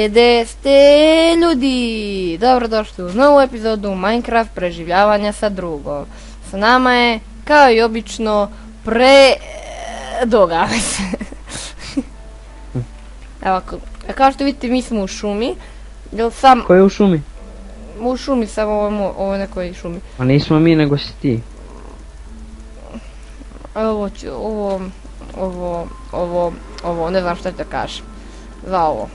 Gdje ste ljudi? Dobrodošli u novu epizodu Minecraft preživljavanja sa drugom. Sa nama je, kao i obično, Dogame se. Evo, kao što vidite, mi smo u šumi. Ko je u šumi? U šumi, samo ovo nekoj šumi. Pa nismo mi, nego si ti. Ovo, ne znam šta da kažem. Za ovo.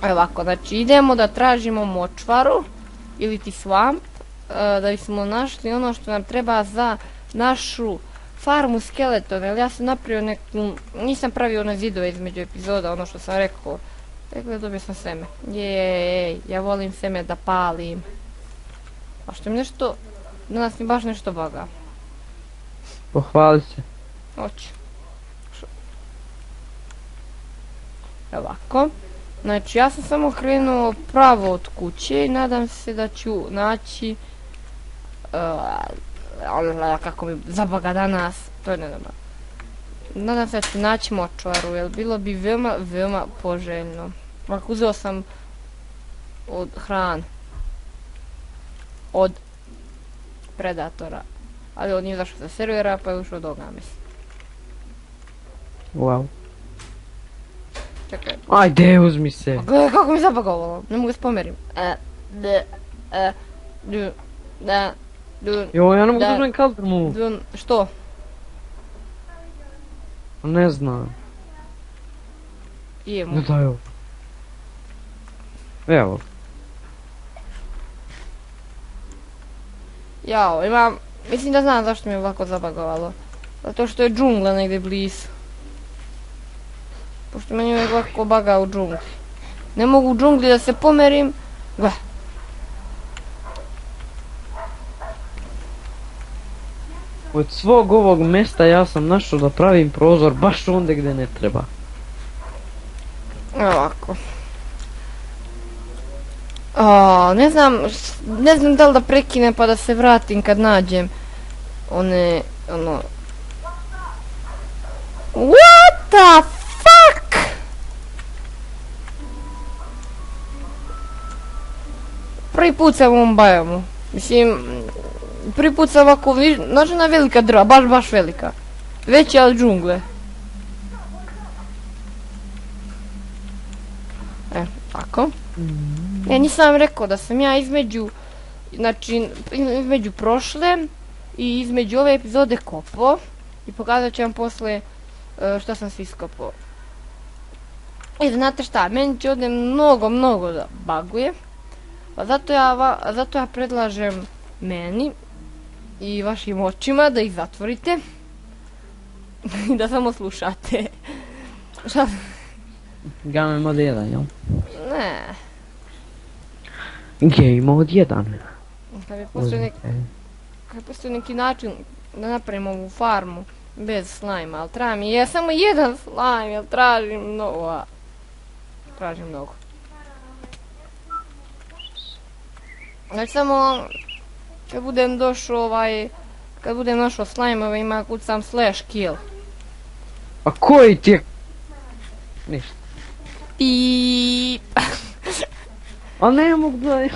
Evo ovako, znači idemo da tražimo močvaru ili ti swamp, da bismo našli ono što nam treba za našu farmu skeletona, jer ja sam napravio neku, nisam pravio one zidove između epizoda, ono što sam rekao da dobio sam seme. Jej, ja volim seme da palim. A što mi nešto, danas mi baš nešto baga. Pohvali se. Hoću. Ovako. Znači ja sam samo krenuo pravo od kuće i nadam se da ću naći kako mi zabaga danas, to je nenormalno. Nadam se da ću naći močvaru, jer bilo bi veoma, veoma poželjno. Ovako uzeo sam od hrane. Od predatora. Ali on nije zašao sa servera, pa je ušao Dogame se. Wow. Čekaj. Ajde, uzmi se. Gledaj kako mi zabagovalo, ne mogu se pomerim. Jo, ja ne mogu da uzmem kazarmu. Što? Ne znam. Idemo. Ne daj ovo. Evo. Jao, imam, mislim da znam zašto mi je ovako zabagovalo. Zato što je džungla negdje blizu. Pošto meni uvijek ovako baga u džungli. Ne mogu u džungli da se pomerim. Gle. Od svog ovog mjesta ja sam našao da pravim prozor baš onda gdje ne treba. Ovako. Ne znam da li da prekinem pa da se vratim kad nađem ono... What the fuck? Prvi put sam u ovom bajamu. Mislim, prvi put sam ovako, znači ona velika drva, baš velika. Veća od džungle. Tako. Ja nisam vam rekao da sam ja između prošle i između ove epizode kopao i pokazat ću vam posle šta sam svi iskopao. I znate šta, meni će ovdje mnogo da baguje, pa zato ja predlažem meni i vašim očima da ih zatvorite i da samo slušate. Šta? Game mod 1, jel? Ne. Game mod 1. Kad bi postoji neki način da napravimo ovu farmu bez slajma, ali treba mi je samo jedan slajm, jer tražim mnogo. Znači samo kad budem došao kad budem našao slajmove ima kucam /kill. A koji ti je? Ništa. I A ne mogu da...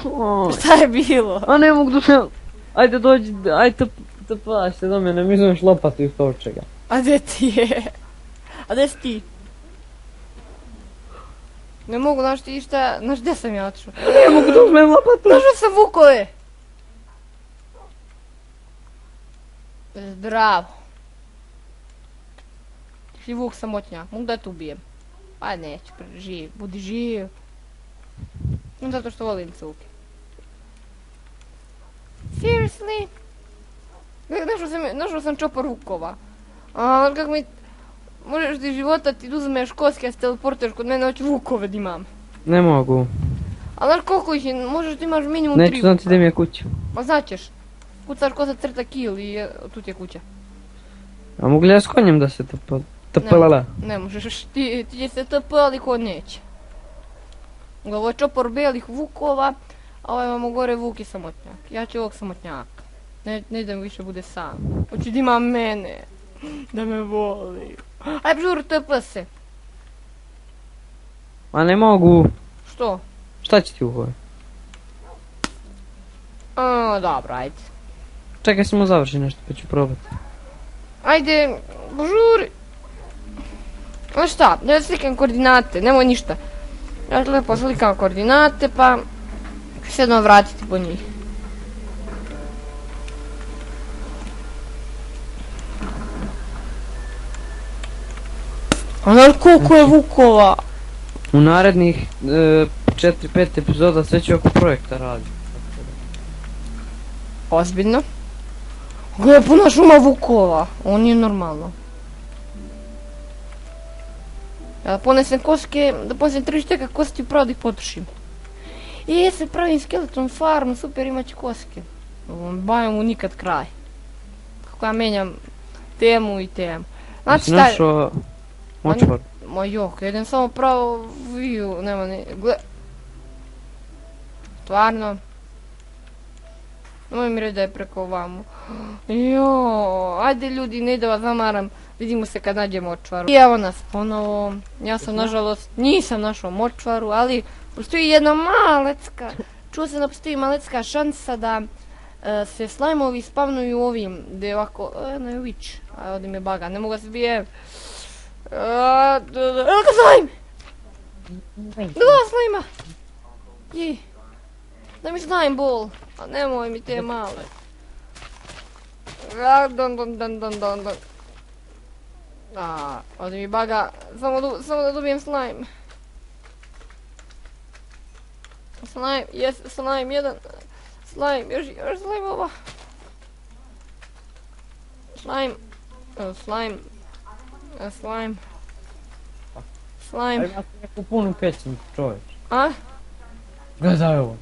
Šta je bilo? A ne mogu da... Ajde dođi, ajde te pašte do mene, mi uzmeš lopatu iz točega. A gdje ti je? A gdje si ti? Ne mogu, znaš ti šta, znaš gdje sam ja otišao? Ne mogu da uzmem lopatu! Našao sam vukove! Zdravo. Si vuk samotnjak, mogu da te ubijem. Pa neću, živ, budi živ. Zato što volim cuke. Seriously? Našao sam čopor vukova. A kako mi... Možeš ti života ti uzmeš koske, se teleportuješ kod mene, hoću vukove da imam. Ne mogu. A znaš koliko ih je, možeš ti imaš minimum 3 vuka. Neću znači da mi je kuću. Ma znaćeš. Kucaš kosa crta kill i tu ti je kuća. A mogu li ja s konjem da se tpalala? Ne možeš, ti će se tp, ali ko neće. Ovo je čopor belih vukova, a ovaj imamo gore vuk i samotnjak. Ja ću ovog samotnjaka. Ne da mi više bude sam. Hoću da ima mene. Da me voli. Aj žur, tp se. Ma ne mogu. Što? Šta će ti u ovoj? Dobro, ajde. Čekaj, samo završi nešto pa ću probati. Ajde, požuri. Znaš šta, ja slikam koordinate, nemoj ništa. Ja ću lepo slikam koordinate, pa se jednom vratiti po njih. A znaš koliko je vukova? U narednih 4-5 epizoda sve ću oko projekta raditi. Ozbiljno? Kako je puna šuma vukova? Ovo nije normalno. Ja da ponesem koske, da ponesem 3 šteka kosti upravo da ih potrošim. I se pravim skeleton farm, super, imat ću koske. Ovom biomu nikad kraj. Kako ja menjam temu i temu. Znači Jesi šta je... našao močvar? Ma jok, idem samo pravo viju, nema ni... Gle... Stvarno. Nemoj mi reći da je preko ovamo. Jo, ajde ljudi, ne da vas zamaram. Vidimo se kad nađemo močvaru. I evo nas ponovo. Ja sam nažalost nisam našao močvaru, ali postoji jedna malecka. Čuo sam da postoji malecka šansa da se slajmovi spavnuju ovim. Gdje je ovako, no je witch. A ovdje mi je baga, ne mogu da se bijem. Evo ga slajm! Dva slajma! Ji. Da mi slajm bol. A nemoj mi te male. Don. Ovdje mi baga. Samo da dobijem slajm. Slajm, jes, slajm, jedan. Slajm, još slajmova. Slajm. Slajm. Slajm. Slajm. Ajde, ja sam neku punu pećinu, čovječ. A? Gledaj ovo.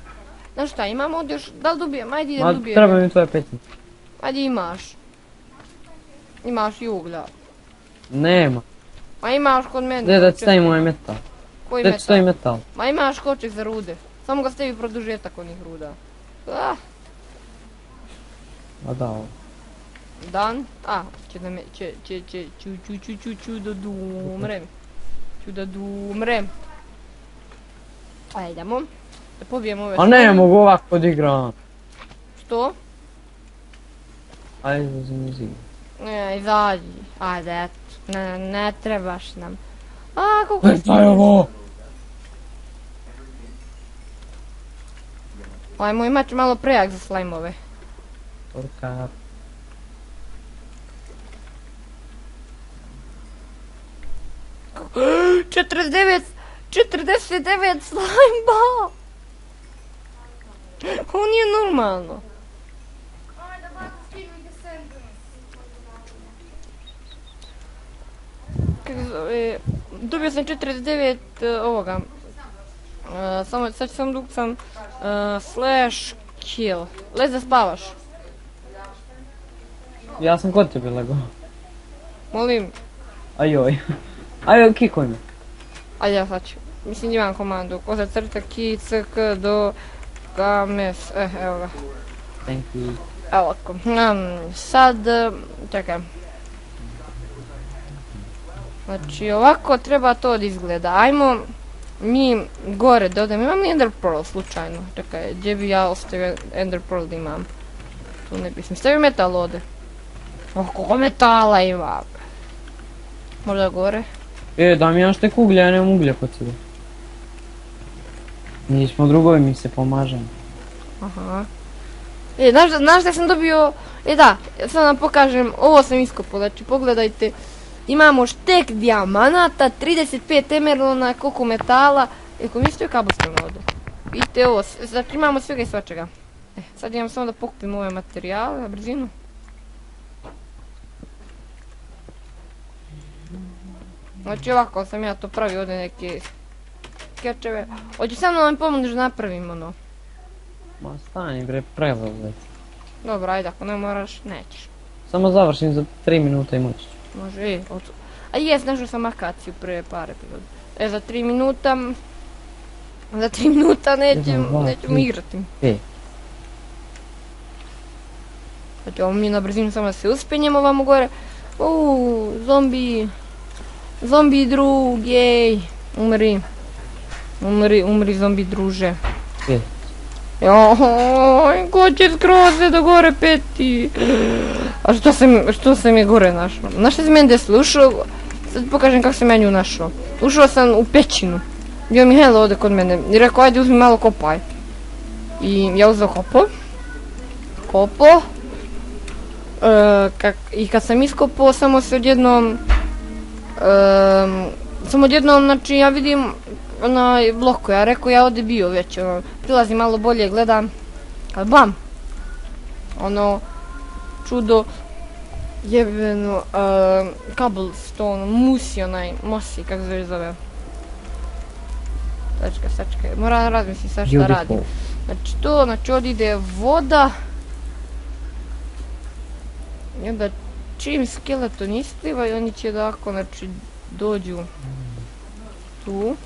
Znaš šta, imam ovdje još, da li dobijem, ajde da Ma, dobijem. treba mi tvoja pećina. Ajde imaš. Imaš i uglja. Nema. Ma imaš kod mene. Gdje da ti stavim ovaj metal? Koji Gdje ti metal? stoji metal? Ma imaš koček za rude. Samo ga stavi produžetak onih ruda. A da, ovo. Dan? Će da me, ću da dumrem. Ću da dumrem. Ajde, idemo. Da pobijem ove A ne mogu ovako da igram. Što? Ajde, uzim iz igre. Ne, izađi. Ajde, eto. Ne trebaš nam. Kako... Gledaj ovo! Ovaj moj mač je malo prejak za slajmove. Porka. Oh, 49 slajma! Ovo nije normalno. Kako zove, dobio sam 49 ovoga. Samo, sad ću sam dok sam slash kill. Lez da spavaš. Ja sam kod tebe lego. Molim. Ajoj. Ajoj, kikuj me. Ajde ja sad ću. Mislim imam komandu. Koza crta ki ck do games. Evo ga. Thank you. Evo ovako. Sad, čekaj. Znači ovako treba to da izgleda. Ajmo mi gore da odem. Imam li Ender Pearl slučajno? Čekaj, gdje bi ja ostavio Ender Pearl da imam? Tu ne bisam. Stavio metal ovdje. Koliko metala imam? Možda gore? Da mi još tek uglja, ja nemam uglja kod sebe. Mi smo drugovi, mi se pomažemo. Aha. Znaš da sam dobio... Da, sad vam pokažem, ovo sam iskopao, znači pogledajte. Imamo štek dijamanata, 35 emeralona, koliko metala. Eko mi stoji kabelstone ovdje. Vidite ovo, znači imamo svega i svačega. Sad imam samo da pokupim ove materijale na brzinu. Znači ovako sam ja to pravio ovdje neke skečeve. Hoću samo da vam pomogneš da napravim ono. Ma stani bre, prelaz već. Dobro, ajde, ako ne moraš, nećeš. Samo završim za 3 minuta i moći ću. Može, a jes, našao sam akaciju pre par epizoda. Za 3 minuta... Za 3 minuta nećemo igrati. Znači ovo mi na brzinu samo da se uspenjemo ovamo gore. Zombi. Zombi drug, jej. Umri. Umri zombi druže. Je. Joj, ko će skroz do gore peti? A što sam je gore našao? Znaš šta si meni desilo? Ušao, sad pokažem kako sam ja nju našao. Ušao sam u pećinu. Bio Mihajlo ovdje kod mene i rekao ajde uzmi malo kopaj. I ja uzeo kopo. I kad sam iskopao samo odjednom, znači ja vidim onaj bloku, ja rekao ja ovdje bio već, prilazim malo bolje, gledam, ali bam, ono, čudo, jebeno, cobblestone, mosi, kako se zove. Sačekaj, moram razmisliti sad šta radim. Znači ovdje ide voda, i onda čim skeleton ispliva i oni će tako, znači, dođu tu.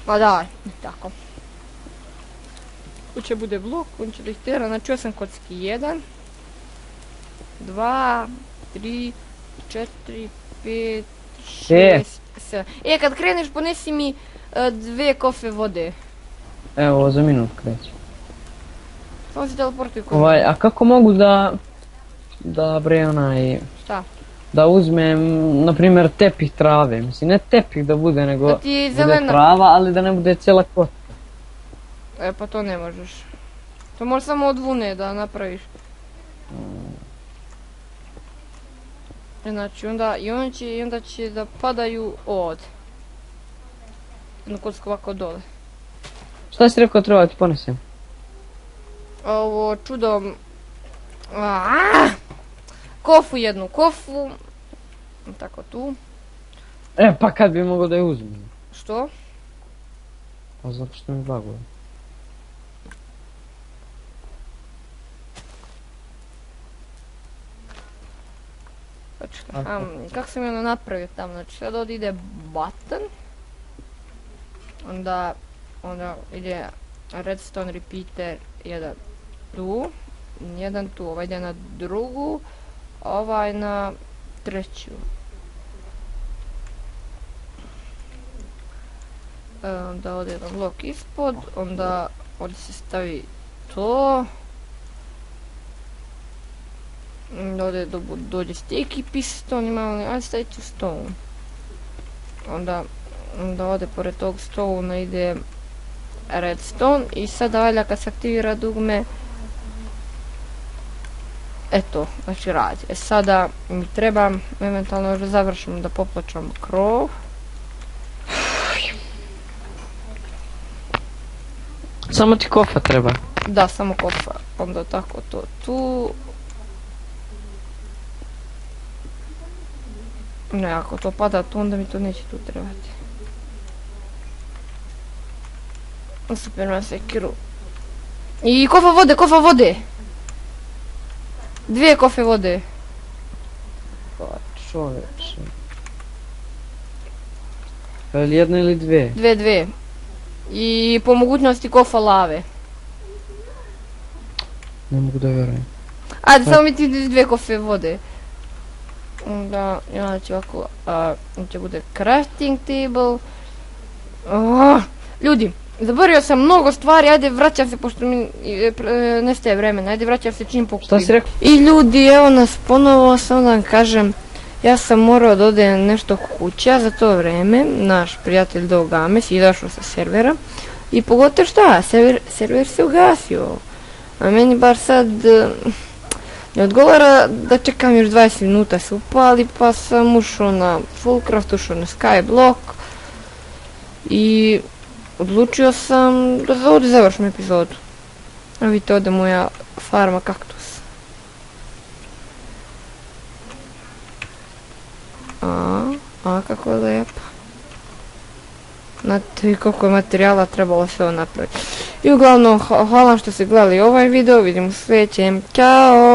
Pa daj, tako. Tu će bude blok, on će da ih tera, znači 8 kocki, 1, 2, 3, 4, 5, 6, 7. Kad kreneš ponesi mi 2 kofe vode. Evo, za minut kreću. Samo se teleportuj kod mene. A kako mogu da Šta? da uzmem, na primjer, tepih trave, mislim, ne tepih da bude, nego da ti bude zelena trava, ali da ne bude cijela kotka. Pa to ne možeš. To možeš samo od vune da napraviš. Znači onda će da padaju od. Jednu kocku ovako dole. Šta si rekao treba ti ponesem? Ovo čudo... Kofu jednu, kofu. Tako tu. Pa kad bi mogao da je uzmem? Što? Pa zato što mi blaguje. Kako sam ono napravio tamo, znači sad ovdje ide button. Onda ide redstone repeater, jedan tu, ovaj ide na drugu, ovaj na treću. Onda ovdje jedan blok ispod, onda ovdje se stavi to. Ovdje dođe sticky piston, ajde staviti u stone. Onda ovdje pored tog stone ide redstone i sada valja kad se aktivira dugme, eto, znači radi. Sada mi treba, eventualno još da završim da poplačam krov. Samo ti kofa treba. Da, samo kofa, onda tako to tu. Ne, ako to pada tu, onda mi to neće tu trebati. Super, na sekiru. I kofa vode! 2 kofe vode. Pa čovječe. Ili jedna ili dve? 2. I po mogućnosti kofa lave. Ne mogu da vjerujem. Ajde, samo mi ti 2 kofe vode. Onda, znači ovako, će bude crafting table. Ljudi, zaboravio sam mnogo stvari, ajde vraćam se pošto mi nestaje vremena, ajde vraćam se čim pokušam. Šta si rekao? I ljudi, evo nas ponovo, samo da vam kažem, ja sam morao da odem nešto kuća za to vreme, naš prijatelj Dog Ames izašao sa servera i pogotovo šta, server se ugasio, a meni bar sad ne odgovara da čekam još 20 minuta se upali, pa sam ušao na Fullcraft, ušao na Skyblock i odlučio sam da ovdje završim epizodu. A vidite ovdje moja farma kaktus. Kako je lijepa. Znate koliko je materijala trebalo sve napraviti. I uglavnom hvala što ste gledali ovaj video, vidimo u sljedećem, ćao!